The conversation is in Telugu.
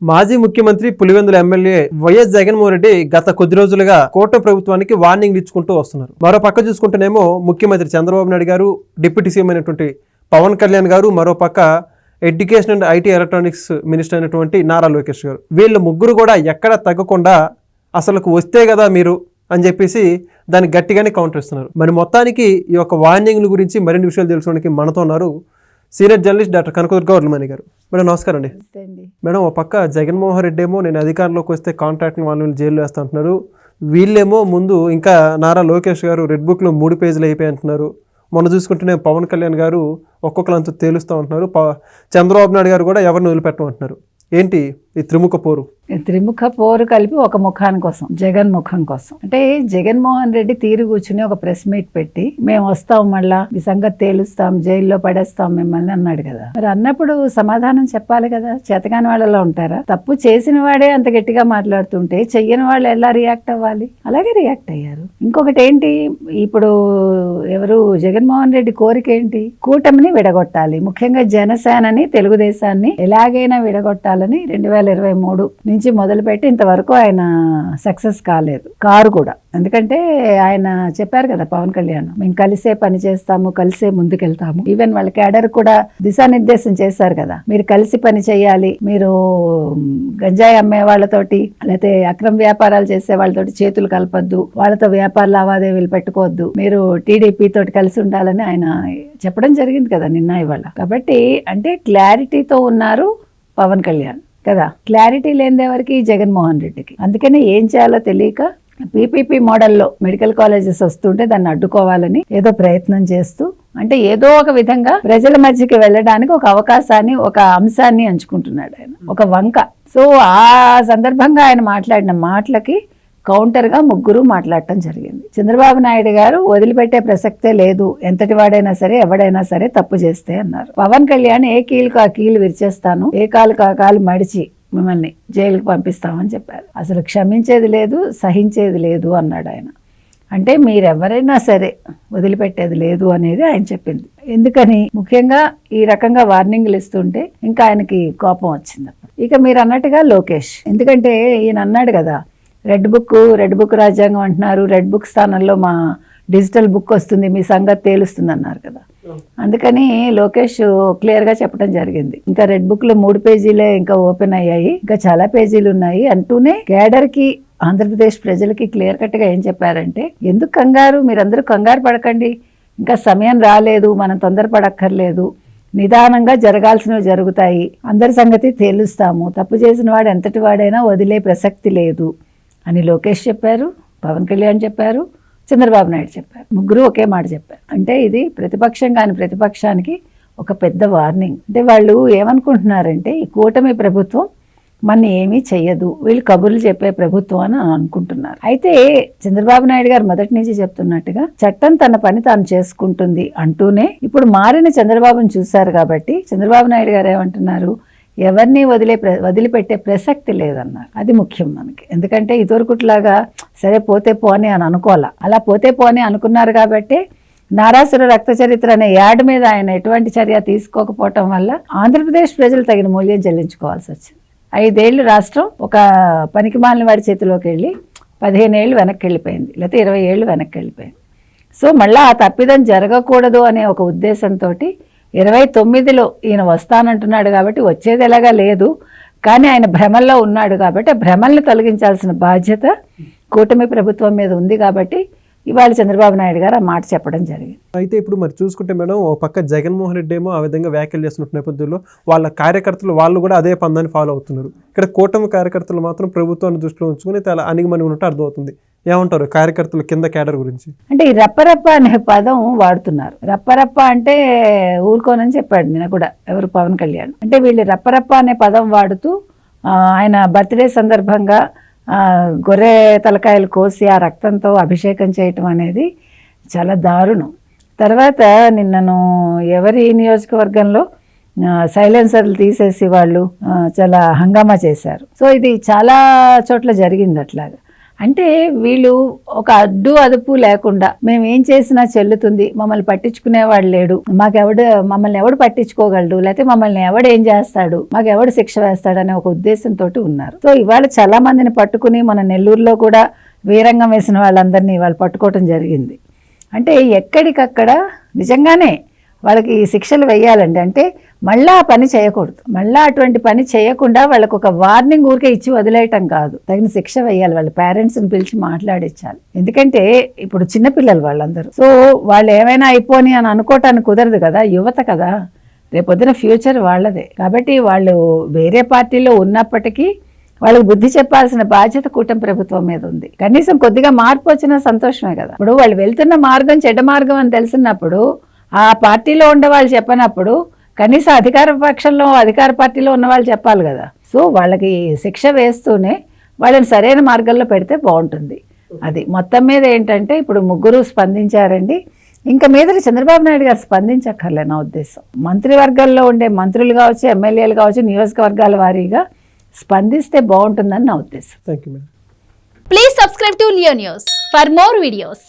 మాజీ ముఖ్యమంత్రి పులివెందుల ఎమ్మెల్యే వైఎస్ జగన్మోహన్ రెడ్డి గత కొద్ది రోజులుగా కూటమి ప్రభుత్వానికి వార్నింగ్ ఇచ్చుకుంటూ వస్తున్నారు. మరో పక్క చూసుకుంటేనేమో ముఖ్యమంత్రి చంద్రబాబు నాయుడు గారు, డిప్యూటీ సీఎం అయినటువంటి పవన్ కళ్యాణ్ గారు, మరో పక్క education and IT electronics minister అయినటువంటి నారా లోకేష్ గారు, వీళ్ళు ముగ్గురు కూడా ఎక్కడ తగ్గకుండా అసలుకు వస్తే కదా మీరు అని చెప్పేసి దాన్ని గట్టిగానే కౌంటర్ ఇస్తున్నారు. మరి మొత్తానికి ఈ యొక్క వార్నింగ్ల గురించి మరిన్ని విషయాలు తెలుసుకోవడానికి మనతో ఉన్నారు senior journalist doctor Kanakadurga Vadlamani గారు. మేడం నమస్కారం అండి. మేడం, ఒక పక్క జగన్మోహన్ రెడ్డి ఏమో నేను అధికారంలోకి వస్తే కాంట్రాక్ట్ని వాళ్ళని జైల్లో వేస్తా అంటున్నారు. వీళ్ళేమో ముందు ఇంకా నారా లోకేష్ గారు రెడ్ బుక్లో 3 పేజీలు అయిపోయి అంటున్నారు. మొన్న చూసుకుంటేనే పవన్ కళ్యాణ్ గారు ఒక్కొక్కరంతా తేలుస్తూ ఉంటున్నారు. చంద్రబాబు నాయుడు గారు కూడా ఎవరిని వదిలిపెట్టమంటున్నారు. ఏంటి ఈ త్రిముఖ పోరు? త్రిముఖ పోరు కలిపి ఒక ముఖాని కోసం, జగన్ ముఖం కోసం. అంటే జగన్మోహన్ రెడ్డి తీరు కూర్చుని ఒక ప్రెస్ మీట్ పెట్టి మేము వస్తాం, మళ్ళా మీ సంగతి తేలుస్తాం, జైల్లో పడేస్తాం మిమ్మల్ని అన్నాడు కదా. మరి అన్నప్పుడు సమాధానం చెప్పాలి కదా. చేతకాని వాళ్ళలో ఉంటారా? తప్పు చేసిన వాడే అంత గట్టిగా మాట్లాడుతుంటే చెయ్యని వాళ్ళు ఎలా రియాక్ట్ అవ్వాలి? అలాగే రియాక్ట్ అయ్యారు. ఇంకొకటి ఏంటి, ఇప్పుడు ఎవరు జగన్మోహన్ రెడ్డి కోరిక ఏంటి? కూటమిని విడగొట్టాలి, ముఖ్యంగా జనసేనని, తెలుగుదేశాన్ని ఎలాగైనా విడగొట్టాలని 2023 నుంచి మొదలుపెట్టి ఇంతవరకు ఆయన సక్సెస్ కారు కూడా. ఎందుకంటే ఆయన చెప్పారు కదా పవన్ కళ్యాణ్, మేము కలిసే పని చేస్తాము, కలిసే ముందుకెళ్తాము. ఈవెన్ వాళ్ళ క్యాడర్ కూడా దిశానిర్దేశం చేశారు కదా, మీరు కలిసి పని చేయాలి, మీరు గంజాయి అమ్మే వాళ్ళతోటి లేకపోతే అక్రమ వ్యాపారాలు చేసే వాళ్ళతోటి చేతులు కలపొద్దు, వాళ్ళతో వ్యాపార లావాదేవీలు పెట్టుకోవద్దు, మీరు టీడీపీ తోటి కలిసి ఉండాలని ఆయన చెప్పడం జరిగింది కదా నిన్న ఇవాళ. కాబట్టి అంటే క్లారిటీతో ఉన్నారు పవన్ కళ్యాణ్ కదా. క్లారిటీ లేనిదేవరికి జగన్మోహన్ రెడ్డికి. అందుకని ఏం చేయాలో తెలియక పీపీపీ మోడల్లో మెడికల్ కాలేజెస్ వస్తుంటే దాన్ని అడ్డుకోవాలని ఏదో ప్రయత్నం చేస్తూ, అంటే ఏదో ఒక విధంగా ప్రజల మధ్యకి వెళ్ళడానికి ఒక అవకాశాన్ని, ఒక అంశాన్ని ఎంచుకుంటున్నాడు ఆయన, ఒక వంక. సో ఆ సందర్భంగా ఆయన మాట్లాడిన మాటలకి కౌంటర్గా ముగ్గురు మాట్లాడటం జరిగింది. చంద్రబాబు నాయుడు గారు వదిలిపెట్టే ప్రసక్తే లేదు, ఎంతటి వాడైనా సరే ఎవడైనా సరే తప్పు చేస్తే అన్నారు. పవన్ కళ్యాణ్ ఏ కీలుకు ఆ కీలు విరిచేస్తాను, ఏ కాలుకు ఆ కాలు మడిచి మిమ్మల్ని జైలుకు పంపిస్తామని చెప్పారు. అసలు క్షమించేది లేదు, సహించేది లేదు అన్నాడు ఆయన. అంటే మీరెవరైనా సరే వదిలిపెట్టేది లేదు అనేది ఆయన చెప్పింది. ఎందుకని, ముఖ్యంగా ఈ రకంగా వార్నింగ్లు ఇస్తుంటే ఇంకా ఆయనకి కోపం వచ్చింది. ఇక మీరు అన్నట్టుగా లోకేష్, ఎందుకంటే ఈయన అన్నాడు కదా, రెడ్ బుక్ రాజ్యాంగం అంటున్నారు, రెడ్ బుక్ స్థానంలో మా డిజిటల్ బుక్ వస్తుంది, మీ సంగతి తేలుస్తుంది అన్నారు కదా. అందుకని లోకేష్ క్లియర్గా చెప్పడం జరిగింది, ఇంకా రెడ్ బుక్లో 3 పేజీలే ఇంకా ఓపెన్ అయ్యాయి, ఇంకా చాలా పేజీలు ఉన్నాయి అంటూనే కేడర్కి, ఆంధ్రప్రదేశ్ ప్రజలకి క్లియర్ కట్గా ఏం చెప్పారంటే, ఎందుకు కంగారు, మీరందరూ కంగారు పడకండి, ఇంకా సమయం రాలేదు, మనం తొందరపడక్కర్లేదు, నిదానంగా జరగాల్సినవి జరుగుతాయి, అందరి సంగతి తేలుస్తాము, తప్పు చేసిన వాడు ఎంతటి వాడైనా వదిలే ప్రసక్తి లేదు అని లోకేష్ చెప్పారు, పవన్ కళ్యాణ్ చెప్పారు, చంద్రబాబు నాయుడు చెప్పారు. ముగ్గురు ఒకే మాట చెప్పారు. అంటే ఇది ప్రతిపక్షం కాని ప్రతిపక్షానికి ఒక పెద్ద వార్నింగ్. అంటే వాళ్ళు ఏమనుకుంటున్నారంటే, ఈ కూటమి ప్రభుత్వం మన ఏమీ చెయ్యదు, వీళ్ళు కబుర్లు చెప్పే ప్రభుత్వం అని అనుకుంటున్నారు. అయితే చంద్రబాబు నాయుడు గారు మొదటి నుంచి చెప్తున్నట్టుగా చట్టం తన పని తాను చేసుకుంటుంది అంటూనే ఇప్పుడు మారిన చంద్రబాబుని చూశారు కాబట్టి చంద్రబాబు నాయుడు గారు ఏమంటున్నారు, ఎవరిని వదిలిపెట్టే ప్రసక్తి లేదన్నారు. అది ముఖ్యం మనకి. ఎందుకంటే ఇదివరకుట్లాగా సరే పోతే పోనీ అని అనుకోవాలా, అలా పోతే పోనీ అనుకున్నారు కాబట్టి నారాసుర రక్త చరిత్ర అనే యాడ్ మీద ఆయన ఎటువంటి చర్య తీసుకోకపోవటం వల్ల ఆంధ్రప్రదేశ్ ప్రజలు తగిన మూల్యం చెల్లించుకోవాల్సి వచ్చింది. 5 ఏళ్ళు రాష్ట్రం ఒక పనికి మాలిన వాడి చేతిలోకి వెళ్ళి 15 ఏళ్ళు వెనక్కి వెళ్ళిపోయింది, లేకపోతే 20 ఏళ్ళు వెనక్కి వెళ్ళిపోయింది. సో మళ్ళీ ఆ తప్పిదం జరగకూడదు అనే ఒక ఉద్దేశంతో 29లో ఈయన వస్తానంటున్నాడు కాబట్టి వచ్చేది ఎలాగా లేదు, కానీ ఆయన భ్రమల్లో ఉన్నాడు కాబట్టి ఆ భ్రమల్ని తొలగించాల్సిన బాధ్యత కూటమి ప్రభుత్వం మీద ఉంది కాబట్టి ఇవాళ చంద్రబాబు నాయుడు గారు ఆ మాట చెప్పడం జరిగింది. అయితే ఇప్పుడు మరి చూసుకుంటే మేడం, ఓ పక్క జగన్మోహన్ రెడ్డి ఏమో ఆ విధంగా వ్యాఖ్యలు చేస్తున్న నేపథ్యంలో వాళ్ళ కార్యకర్తలు వాళ్ళు కూడా అదే పందాన్ని ఫాలో అవుతున్నారు. ఇక్కడ కూటమి కార్యకర్తలు మాత్రం ప్రభుత్వాన్ని దృష్టిలో ఉంచుకుని చాలా అణిగిమణి ఉన్నట్టు అర్థమవుతుంది. ఏమంటారు కార్యకర్తలు కింద కేడర్ గురించి? అంటే ఈ రప్పరప్ప అనే పదం వాడుతున్నారు. రప్పరప్ప అంటే ఊరుకోనని చెప్పాడు నిన్న కూడా ఎవరు, పవన్ కళ్యాణ్. అంటే వీళ్ళు రప్పరప్ప అనే పదం వాడుతూ ఆయన బర్త్డే సందర్భంగా గొర్రె తలకాయలు కోసి ఆ రక్తంతో అభిషేకం చేయటం అనేది చాలా దారుణం. తర్వాత నిన్నను ఎవరి నియోజకవర్గంలో సైలెన్సర్లు తీసేసి వాళ్ళు చాలా హంగామా చేశారు. సో ఇది చాలా చోట్ల జరిగింది అట్లాగా. అంటే వీళ్ళు ఒక అడ్డు అదుపు లేకుండా మేము ఏం చేసినా చెల్లుతుంది, మమ్మల్ని పట్టించుకునేవాడు లేడు, మమ్మల్ని ఎవడు పట్టించుకోగలడు, లేకపోతే మమ్మల్ని ఎవడు ఏం చేస్తాడు, మాకు ఎవడు శిక్ష వేస్తాడు అనే ఒక ఉద్దేశంతో ఉన్నారు. సో ఇవాళ చాలా మందిని పట్టుకుని మన నెల్లూరులో కూడా వీరంగం వేసిన వాళ్ళందరినీ వాళ్ళు పట్టుకోవటం జరిగింది. అంటే ఎక్కడికక్కడ నిజంగానే వాళ్ళకి శిక్షలు వేయాలండి. అంటే మళ్ళీ ఆ పని చేయకూడదు, మళ్ళీ అటువంటి పని చేయకుండా వాళ్ళకు ఒక వార్నింగ్ ఊరికే ఇచ్చి వదిలేయటం కాదు, తగిన శిక్ష వేయాలి. వాళ్ళ పేరెంట్స్ని పిలిచి మాట్లాడించాలి. ఎందుకంటే ఇప్పుడు చిన్నపిల్లలు వాళ్ళందరూ, సో వాళ్ళు ఏమైనా అయిపోని అని అనుకోవటానికి కుదరదు కదా, యువత కదా, రేపొద్దున ఫ్యూచర్ వాళ్ళదే. కాబట్టి వాళ్ళు వేరే పార్టీలో ఉన్నప్పటికీ వాళ్ళకి బుద్ధి చెప్పాల్సిన బాధ్యత కూటమి ప్రభుత్వం మీద ఉంది. కనీసం కొద్దిగా మార్పు వచ్చినా సంతోషమే కదా. ఇప్పుడు వాళ్ళు వెళ్తున్న మార్గం చెడ్డ మార్గం అని తెలిసినప్పుడు ఆ పార్టీలో ఉండే వాళ్ళు చెప్పనప్పుడు కనీసం అధికార పార్టీలో ఉన్న వాళ్ళు చెప్పాలి కదా. సో వాళ్ళకి శిక్ష వేస్తూనే వాళ్ళని సరైన మార్గంలో పెడితే బాగుంటుంది. అది మొత్తం మీద ఏంటంటే ఇప్పుడు ముగ్గురు స్పందించారండి. ఇంకా మీద చంద్రబాబు నాయుడు గారు స్పందించక్కర్లే నా ఉద్దేశం. మంత్రివర్గాల్లో ఉండే మంత్రులు కావచ్చు, ఎమ్మెల్యేలు కావచ్చు, నియోజకవర్గాల వారీగా స్పందిస్తే బాగుంటుందని నా ఉద్దేశం. Thank you madam. Please subscribe to Leo News for more videos.